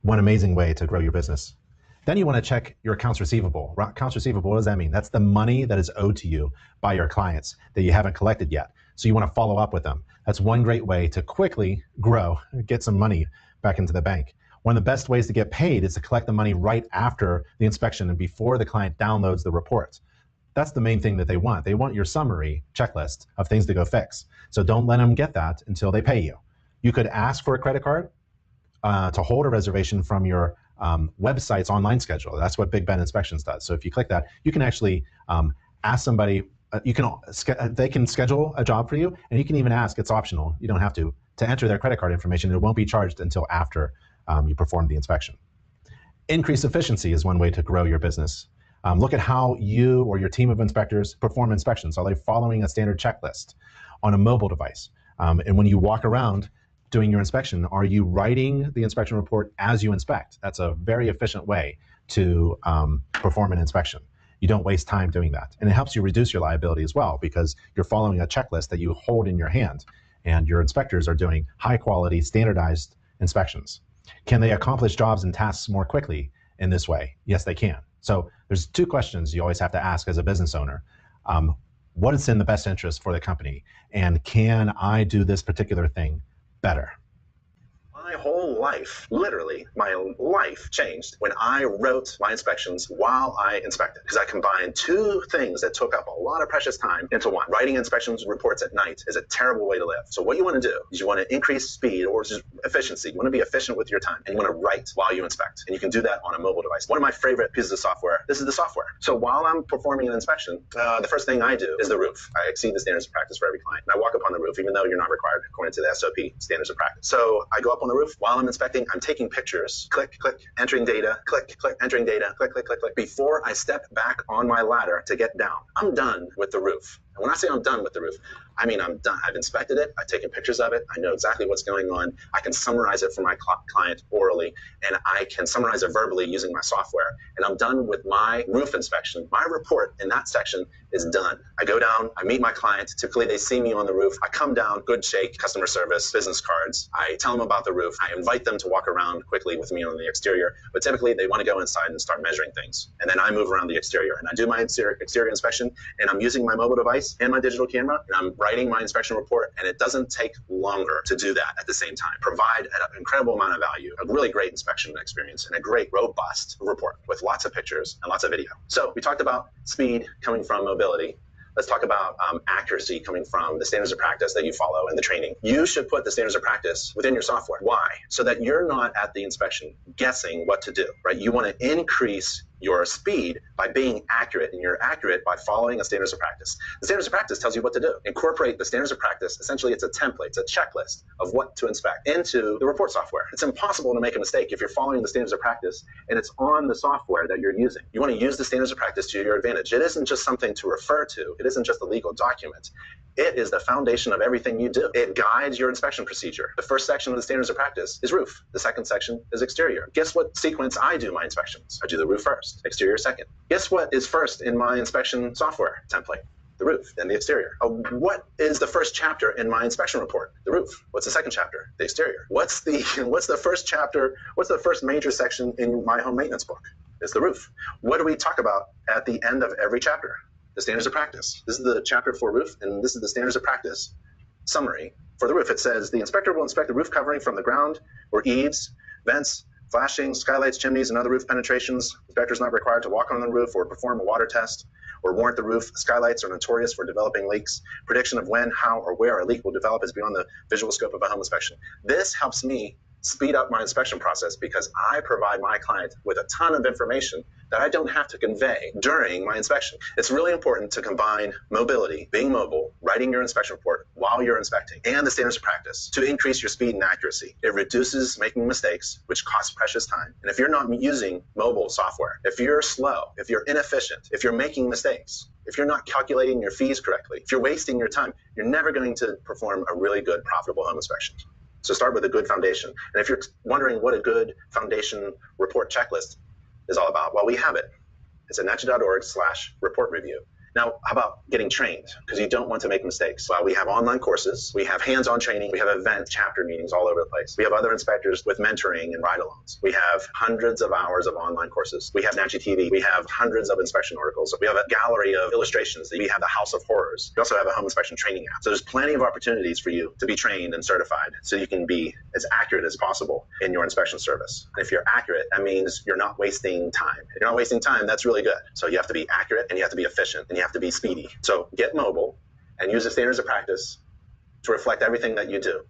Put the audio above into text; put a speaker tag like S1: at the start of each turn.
S1: One amazing way to grow your business. Then you want to check your accounts receivable. Accounts receivable, what does that mean? That's the money that is owed to you by your clients that you haven't collected yet. So you want to follow up with them. That's one great way to quickly grow, get some money back into the bank. One of the best ways to get paid is to collect the money right after the inspection and before the client downloads the report. That's the main thing that they want. They want your summary checklist of things to go fix. So don't let them get that until they pay you. You could ask for a credit card to hold a reservation from your website's online schedule. That's what Big Ben Inspections does. So if you click that, you can actually ask somebody, they can schedule a job for you, and you can even ask, it's optional, you don't have to enter their credit card information. It won't be charged until after you perform the inspection. Increase efficiency is one way to grow your business. Look at how you or your team of inspectors perform inspections. Are they following a standard checklist on a mobile device? And when you walk around doing your inspection, are you writing the inspection report as you inspect? That's a very efficient way to perform an inspection. You don't waste time doing that. And it helps you reduce your liability as well, because you're following a checklist that you hold in your hand, and your inspectors are doing high quality, standardized inspections. Can they accomplish jobs and tasks more quickly in this way? Yes, they can. So there's two questions you always have to ask as a business owner. What is in the best interest for the company? And can I do this particular thing better?
S2: My whole life, literally, my life changed when I wrote my inspections while I inspected, because I combined two things that took up a lot of precious time into one. Writing inspections reports at night is a terrible way to live. So what you want to do is you want to increase speed or just efficiency. You want to be efficient with your time, and you want to write while you inspect. And you can do that on a mobile device. One of my favorite pieces of software, this is the software. So while I'm performing an inspection, the first thing I do is the roof. I exceed the standards of practice for every client. And I walk up on the roof, even though you're not required according to the SOP, standards of practice. So I go up on the roof while I'm inspecting. I'm taking pictures, click, click, entering data, click, click, entering data, click, click, click, click, before I step back on my ladder to get down. I'm done with the roof. And when I say I'm done with the roof, I mean I'm done. I've inspected it, I've taken pictures of it, I know exactly what's going on, I can summarize it for my client orally, and I can summarize it verbally using my software. And I'm done with my roof inspection. My report in that section is done. I go down, I meet my client, typically they see me on the roof, I come down, good shake, customer service, business cards, I tell them about the roof, I invite them to walk around quickly with me on the exterior, but typically they want to go inside and start measuring things. And then I move around the exterior, and I do my exterior inspection, and I'm using my mobile device and my digital camera, and I'm writing my inspection report, and it doesn't take longer to do that at the same time. Provide an incredible amount of value, a really great inspection experience, and a great, robust report with lots of pictures and lots of video. So we talked about speed coming from mobility. Let's talk about accuracy coming from the standards of practice that you follow in the training. You should put the standards of practice within your software. Why? So that you're not at the inspection guessing what to do, right? You want to increase your speed by being accurate, and you're accurate by following a standards of practice. The standards of practice tells you what to do. Incorporate the standards of practice. Essentially, it's a template, it's a checklist of what to inspect into the report software. It's impossible to make a mistake if you're following the standards of practice and it's on the software that you're using. You want to use the standards of practice to your advantage. It isn't just something to refer to. It isn't just a legal document. It is the foundation of everything you do. It guides your inspection procedure. The first section of the standards of practice is roof. The second section is exterior. Guess what sequence I do my inspections? I do the roof first, exterior second. Guess what is first in my inspection software template? The roof, then the exterior. What is the first chapter in my inspection report? The roof. What's the second chapter? The exterior. What's the first chapter? What's the first major section in my home maintenance book? It's the roof. What do we talk about at the end of every chapter? The standards of practice. This is the chapter for roof, and this is the standards of practice summary for the roof. It says the inspector will inspect the roof covering from the ground or eaves, vents, flashing, skylights, chimneys, and other roof penetrations. Inspector is not required to walk on the roof or perform a water test or warrant the roof. Skylights are notorious for developing leaks. Prediction of when, how, or where a leak will develop is beyond the visual scope of a home inspection. This helps me speed up my inspection process because I provide my client with a ton of information that I don't have to convey during my inspection. It's really important to combine mobility, being mobile, writing your inspection report while you're inspecting, and the standards of practice to increase your speed and accuracy. It reduces making mistakes, which costs precious time. And if you're not using mobile software, if you're slow, if you're inefficient, if you're making mistakes, if you're not calculating your fees correctly, if you're wasting your time, you're never going to perform a really good, profitable home inspection. So start with a good foundation. And if you're wondering what a good foundation report checklist is all about, well, we have it. It's at nachi.org/report review. Now, how about getting trained? Because you don't want to make mistakes. Well, we have online courses, we have hands-on training, we have event chapter meetings all over the place. We have other inspectors with mentoring and ride-alongs. We have hundreds of hours of online courses. We have Nachi TV. We have hundreds of inspection articles. We have a gallery of illustrations. We have the House of Horrors. We also have a home inspection training app. So there's plenty of opportunities for you to be trained and certified so you can be as accurate as possible in your inspection service. And if you're accurate, that means you're not wasting time. If you're not wasting time, that's really good. So you have to be accurate and you have to be efficient and you have to be speedy. So get mobile and use the standards of practice to reflect everything that you do.